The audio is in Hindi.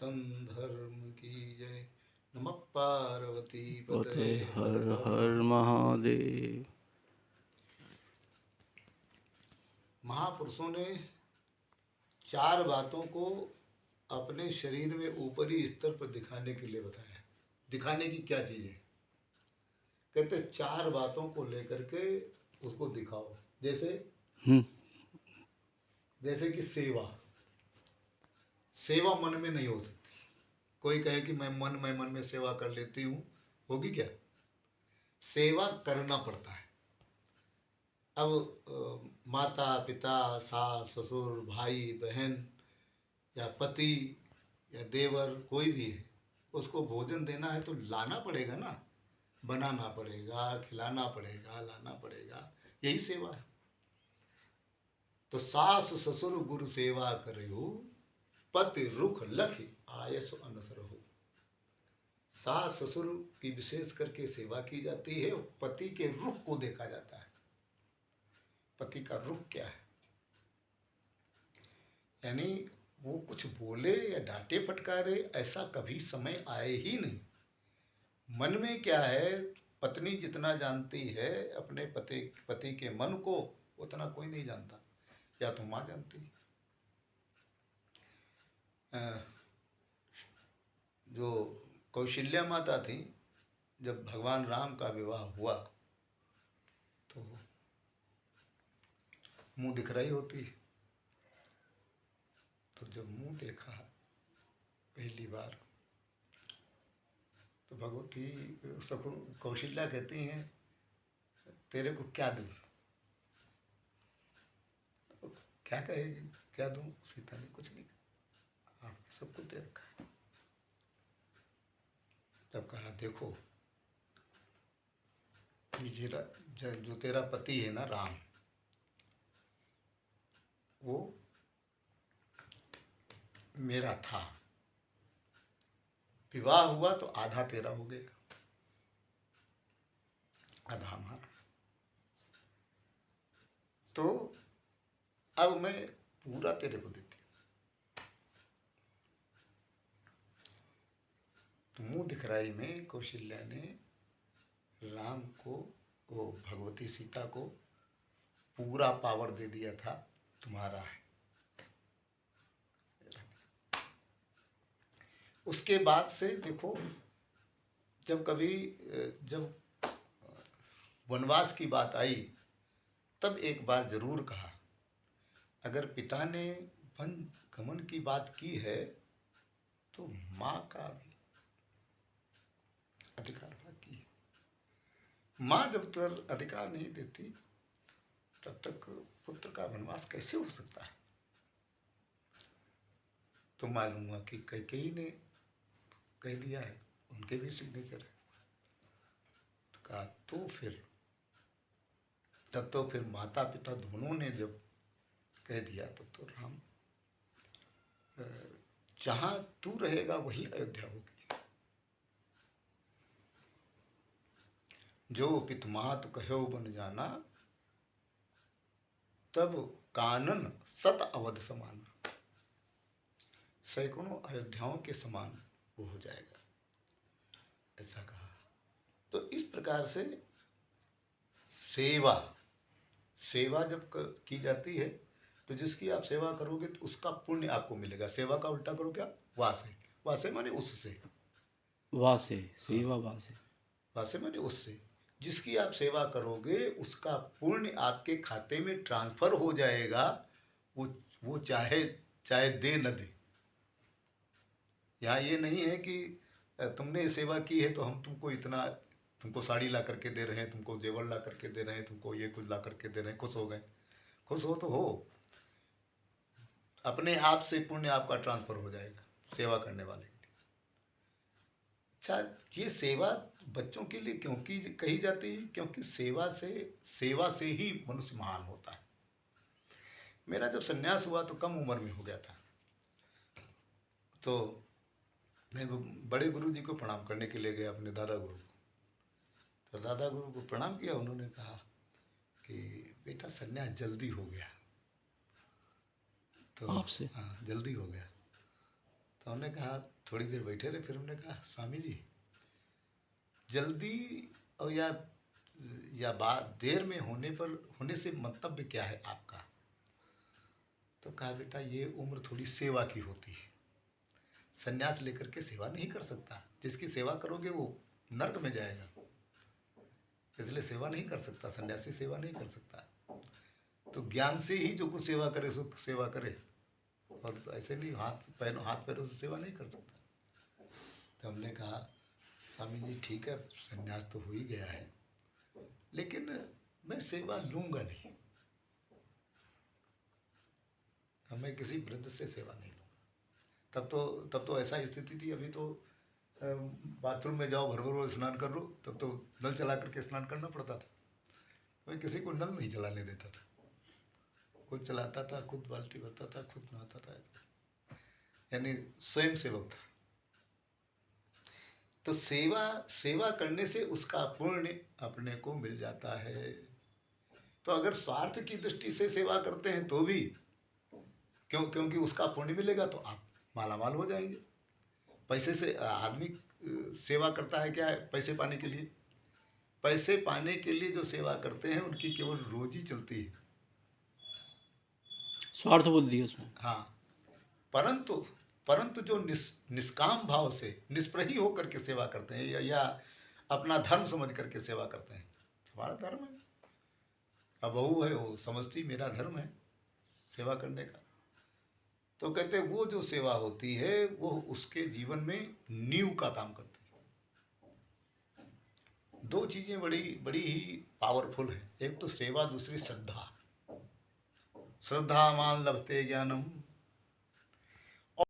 सनातन धर्म की जय। नमः पार्वती पते पते हर हर महादेव। महापुरुषों ने चार बातों को अपने शरीर में ऊपरी स्तर पर दिखाने के लिए बताया। दिखाने की क्या चीज़ है? कहते चार बातों को लेकर के उसको दिखाओ। जैसे कि सेवा। सेवा मन में नहीं हो सकती। कोई कहे कि मैं मन में सेवा कर लेती हूँ, होगी क्या? सेवा करना पड़ता है। अब माता पिता, सास ससुर, भाई बहन या पति या देवर कोई भी है, उसको भोजन देना है तो लाना पड़ेगा ना, बनाना पड़ेगा, खिलाना पड़ेगा, लाना पड़ेगा। यही सेवा है। तो सास ससुर गुरु सेवा करहु, पति रुख लख आयस अनसरहु। सास ससुर की विशेष करके सेवा की जाती है और पति के रुख को देखा जाता है। पति का रुख क्या है? यानी वो कुछ बोले या डांटे फटकारे, ऐसा कभी समय आए ही नहीं। मन में क्या है, पत्नी जितना जानती है अपने पति के मन को, उतना कोई नहीं जानता, या तो माँ जानती। जो कौशल्या माता थी, जब भगवान राम का विवाह हुआ तो मुंह दिख रही होती। तो जब मुंह देखा पहली बार, तो भगवती कौशल्या कहती हैं, तेरे को क्या दूँ? तो क्या कहेगी, क्या दूँ? सीता ने कुछ नहीं कहा, आपने सब कुछ दे रखा है। तब कहा, देखो जो तेरा पति है ना राम, वो मेरा था। विवाह हुआ तो आधा तेरा हो गया, आधा हमारा। तो अब मैं पूरा तेरे को देती हूँ। तो मुंह दिखराई में कौशल्या ने राम को, वो भगवती सीता को पूरा पावर दे दिया था, तुम्हारा है। उसके बाद से देखो, जब वनवास की बात आई, तब एक बार जरूर कहा, अगर पिता ने वन गमन की बात की है तो माँ का भी अधिकार बाकी है। माँ जब तक अधिकार नहीं देती, तब तक पुत्र का वनवास कैसे हो सकता है? तो मालूम हुआ कि कैकेयी ने कह दिया है, उनके भी सिग्नेचर है। तो कहा तब तो फिर माता पिता दोनों ने जब कह दिया, तब तो राम, जहाँ तू रहेगा वही अयोध्या होगी। जो पितमात कहो बन जाना, तब कानन सत अवध समाना। सैकड़ों अयोध्याओं के समान वो हो जाएगा, ऐसा कहा। तो इस प्रकार से सेवा जब की जाती है, तो जिसकी आप सेवा करोगे तो उसका पुण्य आपको मिलेगा। सेवा का उल्टा करो क्या? वासे माने उससे। वासे सेवा वासे। वासे माने उससे। जिसकी आप सेवा करोगे उसका पुण्य आपके खाते में ट्रांसफर हो जाएगा। वो चाहे दे न दे। यहाँ ये नहीं है कि तुमने सेवा की है तो हम तुमको साड़ी ला करके दे रहे हैं, तुमको जेवर ला करके दे रहे हैं, तुमको ये कुछ ला करके दे रहे हैं, खुश हो गए। खुश हो तो हो, अपने आप से पुण्य आपका ट्रांसफर हो जाएगा सेवा करने वाले के लिए। अच्छा, ये सेवा बच्चों के लिए क्यों कही जाती है? क्योंकि सेवा से ही मनुष्य महान होता है। मेरा जब संन्यास हुआ तो कम उम्र में हो गया था। तो मैं बड़े गुरु जी को प्रणाम करने के लिए गया, अपने दादा गुरु को। तो दादा गुरु को प्रणाम किया। उन्होंने कहा कि बेटा संन्यास जल्दी हो गया। तो आपसे हाँ, जल्दी हो गया। तो तो हमने कहा, थोड़ी देर बैठे रहे, फिर हमने कहा स्वामी जी जल्दी और या बात देर में होने से मंतव्य क्या है आपका? तो कहा बेटा ये उम्र थोड़ी सेवा की होती है, संन्यास लेकर के सेवा नहीं कर सकता, जिसकी सेवा करोगे वो नर्क में जाएगा, इसलिए सेवा नहीं कर सकता, सन्यासी सेवा नहीं कर सकता। तो ज्ञान से ही जो कुछ सेवा करे सो सेवा करे, और ऐसे नहीं हाथ पैरों से सेवा नहीं कर सकता। तो हमने कहा स्वामी जी ठीक है, संन्यास तो हो ही गया है, लेकिन मैं सेवा लूँगा नहीं, मैं किसी वृद्ध से सेवा नहीं लूँगा। तब तो ऐसा स्थिति थी, अभी तो बाथरूम में जाओ भर भर स्नान कर लो, तब तो नल चला करके स्नान करना पड़ता था। मैं किसी को नल नहीं चलाने देता था, खुद चलाता था, खुद बाल्टी भरता था, खुद नहाता था, यानी स्वयं सेवक था। तो सेवा करने से उसका पुण्य अपने को मिल जाता है। तो अगर स्वार्थ की दृष्टि से सेवा करते हैं तो भी क्योंकि उसका पुण्य मिलेगा तो आप मालामाल हो जाएंगे। पैसे से आदमी सेवा करता है क्या है? पैसे पाने के लिए। पैसे पाने के लिए जो सेवा करते हैं उनकी केवल रोजी चलती है, स्वार्थ बुद्धि उसमें। हाँ, परंतु जो निष्काम भाव से निष्प्रही होकर के सेवा करते हैं या अपना धर्म समझ करके सेवा करते हैं, हमारा धर्म है, अब बहू है वो समझती मेरा धर्म है सेवा करने का, तो कहते हैं वो जो सेवा होती है वो उसके जीवन में नींव का काम करती है। दो चीज़ें बड़ी बड़ी ही पावरफुल हैं, एक तो सेवा, दूसरी श्रद्धा। श्रद्धावान लभते ज्ञानम